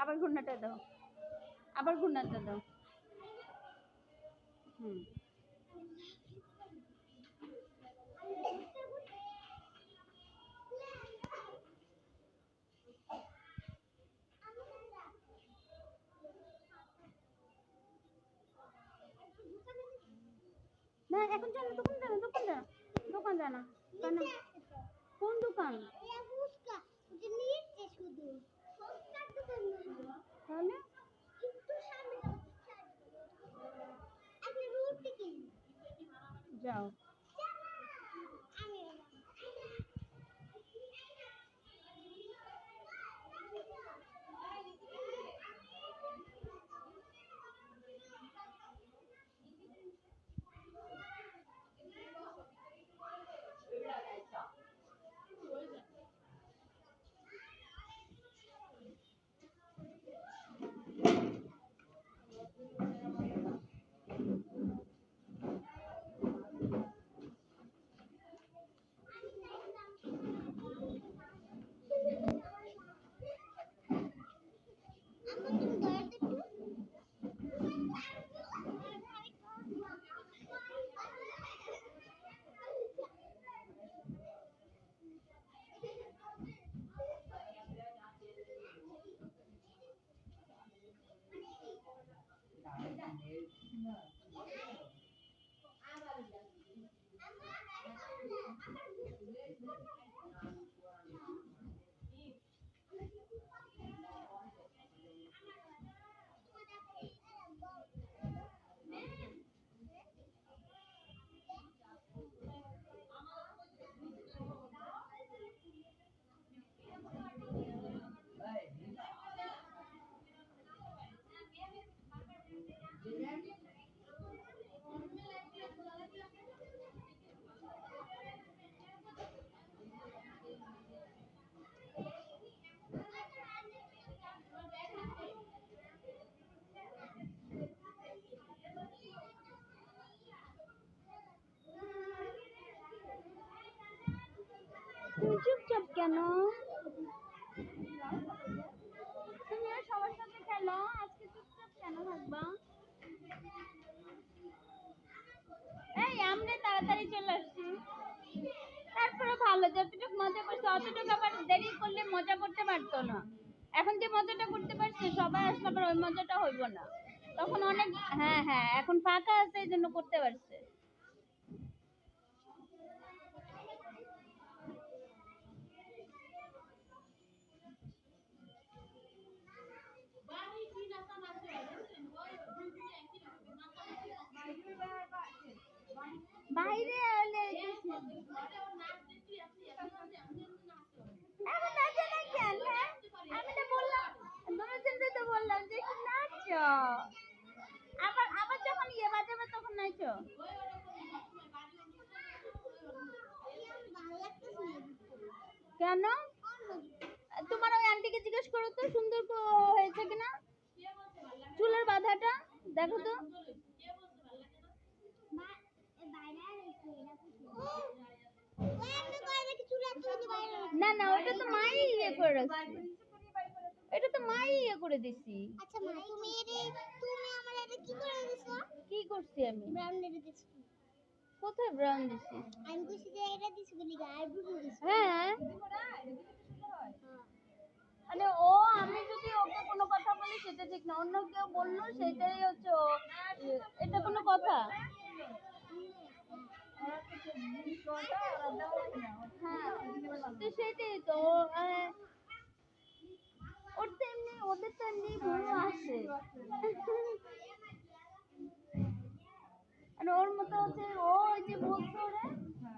আবার ঘূর্ণাটা দাও, আবার ঘূর্ণাটা দাও। না এখন জানো, দোকান জানো, দোকান জানো, দোকান জানা কেন? কোন দোকান? তাহলে যাও। তুমি চুপচাপ কেন? তুমি সবার সাথে খেলো, আজকে চুপচাপ কেন থাকবা? এই আমরা তাড়াতাড়ি চলে আসছি। তারপরে ভালো, যতটুকু মজা করছে অতটুকু আবার দেরি করলে মজা করতে পারতো না। এখন যে মজাটা করতে পারছে, সবাই আসলে আবার ওই মজাটা হইব না তখন অনেক। হ্যাঁ হ্যাঁ, এখন ফাঁকা আছে এই জন্য করতে পারছে। বাইরে এলে এখন নাচে না কেন? হ্যাঁ আমি তো বললাম, দুজনকে তো বললাম যে একটু নাচো, আবার আবার যখন ইয়ে বাজাবে তখন নাচো। কেন? তোমার ওই আন্টিকে জিজ্ঞেস করো তো সুন্দর হয়েছে কিনা চুলের বাঁধাটা, দেখো তো। না না, ওটা তো মাই ইয়ে করে রাখছে, এটা তো মাই ইয়ে করে দিছি। আচ্ছা মা, তুমি আমার এটা কি করে দিছো? কি করছি আমি? ব্রাউন লেগে দিছি। কোথায় ব্রাউন দিছিস? আমি কিছু যে এটা দিছি বলি আর ব্লু দিছি। হ্যাঁ মানে ও আমি যদি ওকে কোনো কথা বলি সেটা ঠিক না, অন্য কেউ বললো সেটাই হচ্ছে এটা কোনো কথা? হ্যাঁ তো সেটাই তো ওর তো এমনি ওদের তো এমনি ভুরু আসে আর ওর মতো হচ্ছে ও ওই যে বলছে ওরে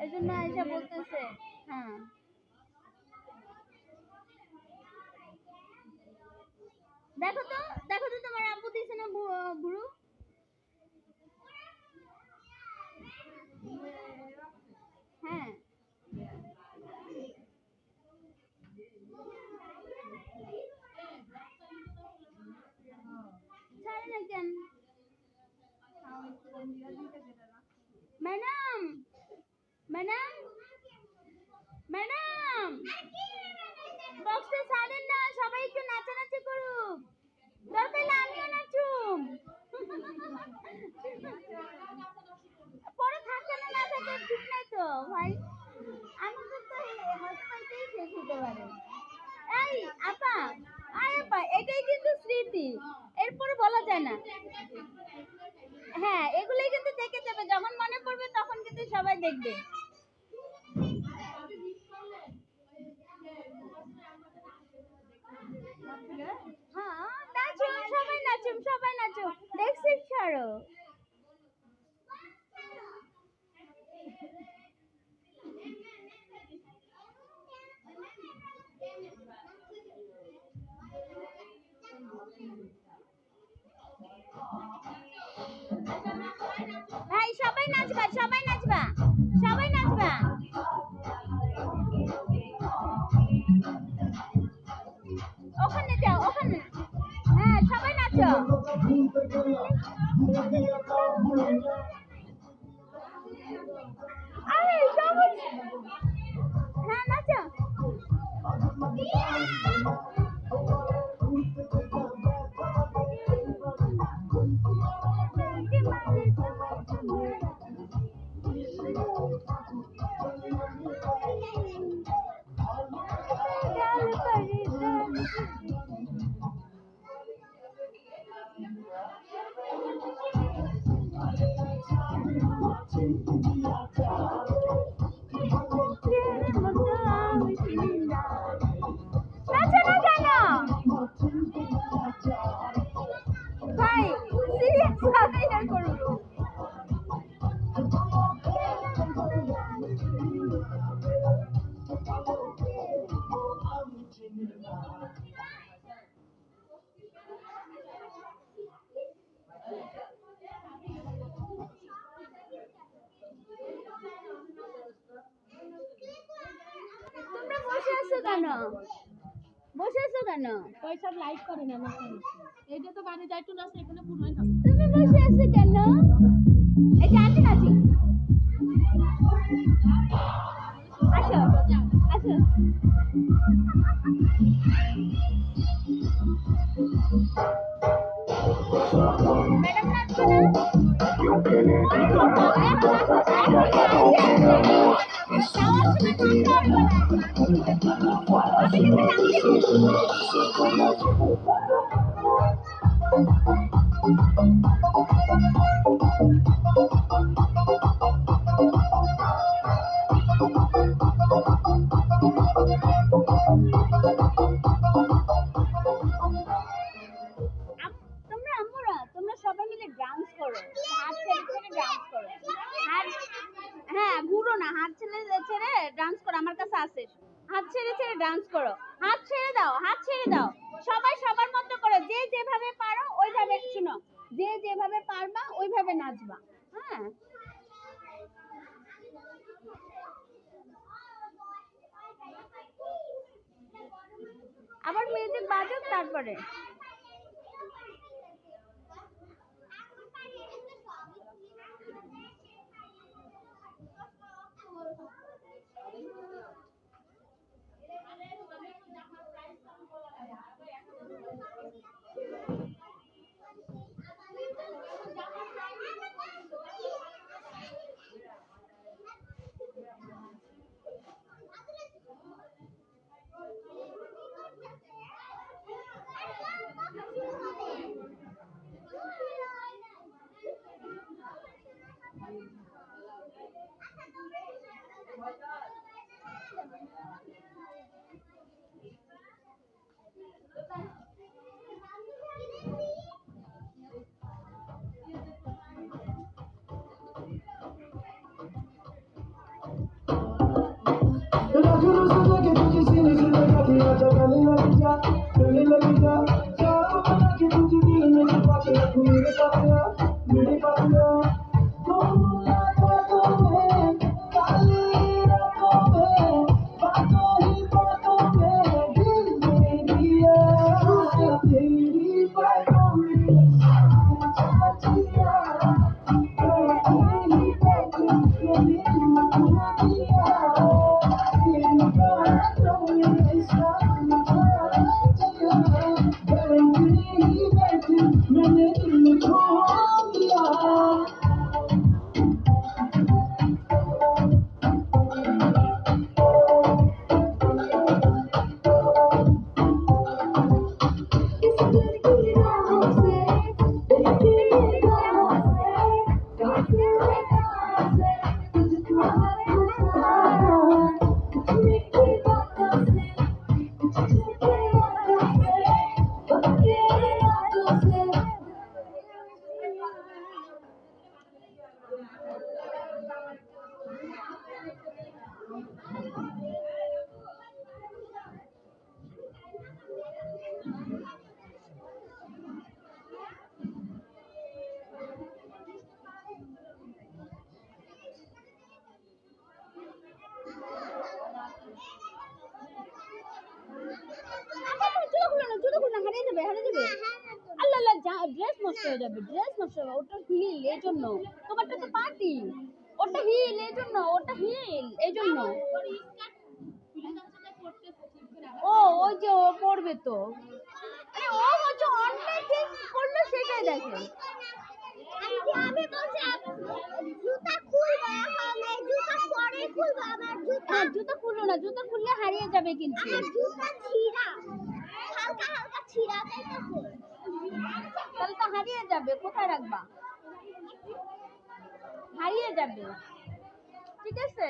এই জন্য আয়সা বলতেছে। হ্যাঁ দেখো তো তোমার আব্বু দিছে না ভুরু? হ্যাঁ ছাড়ে না কেন? ম্যাডাম ম্যাডাম ম্যাডাম বক্সটা ছাড়েন না, সবাই একটু নাচানাচি করুক, দরকার হলে আমিও নাচুম। পরে থাকে না না থাকে ঠিক নাই তো ভাই, আমাদের তো হয়তো এটাই শেষ হতে পারে। এই আপা আপা এটাই কিন্তু স্মৃতি, এরপরে বলা যায় না। হ্যাঁ এগুলোই কিন্তু দেখে যাবে, যখন মনে পড়বে তখন কিন্তু সবাই দেখবে। হ্যাঁ নাচুম, সবাই নাচুম দেখছিস ছাড়ো। ভাই সবাই নাচবা ওখানে যাও ওখানে। হ্যাঁ সবাই নাচো। আরে সবাই হ্যাঁ নাচো। নাচো না কেন ভাই, সিরিয়াস ভাবে না করুন। তোমরা বসে আছো কেন? পয়সা লাইক করে না না এইটা তো গাড়ি যাইতো না সেখানে পুরোই না। তুমি বসে আছো কেন? এই যে আন্টি নাচি। আসো আসো। ম্যাডাম নাচবে না? তোমরা সবাই মিলে ডান্স করো, হাত ছেড়ে ছেড়ে ডান্স করো। হাত হ্যাঁ ঘুরো না, হাত ছেড়ে ছেড়ে ডান্স করো, আমার কাছে আছে। হাত ছেড়ে ছেড়ে ডান্স করো, হাত ছেড়ে দাও। সবাই সবার মতো করো, যে যেভাবে পারো ওইভাবে, শুনো, যে যেভাবে পারবা ওইভাবে নাচবা। হ্যাঁ আবার মিউজিক বাজুক তারপরে। জুতো খুলো না, হারিয়ে যাবে আল্লাহ আল্লাহ, ড্রেস নষ্ট হয়ে যাবে, ড্রেস নষ্ট হবে। ওটা হিল, এই জন্য। তোমারটা তো পার্টি, ওটা হিল, এই জন্য। ওটা হিল, এই জন্য। ও ওই যে ও পড়বে তো। আরে ও হচ্ছে অন্যায় ঠিক করলো, সেটাই দেখে। আমি বলছি জুতা খুলবো, এখন এই জুতা পরে খুলবো। আমার জুতা, জুতো খুলো না, জুতো খুললে হারিয়ে যাবে কিন্তু। আমার জুতা ছিঁড়া, হালকা হালকা ছিঁড়া যাইতেছে। তাহলে তো হারিয়ে যাবে, কোথায় রাখবা? হারিয়ে যাবে, ঠিক আছে।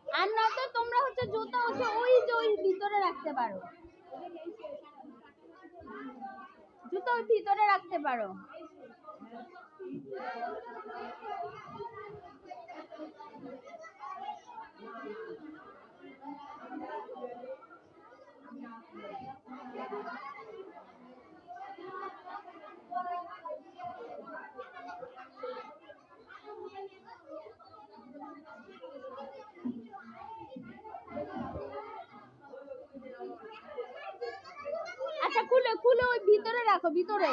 আর না তো তোমরা হচ্ছে জুতো হচ্ছে ওই যে ওই ভিতরে রাখতে পারো, জুতো ওই ভিতরে রাখতে পারো। আচ্ছা খুলে খুলে ওই ভিতরে রাখো, ভিতরে।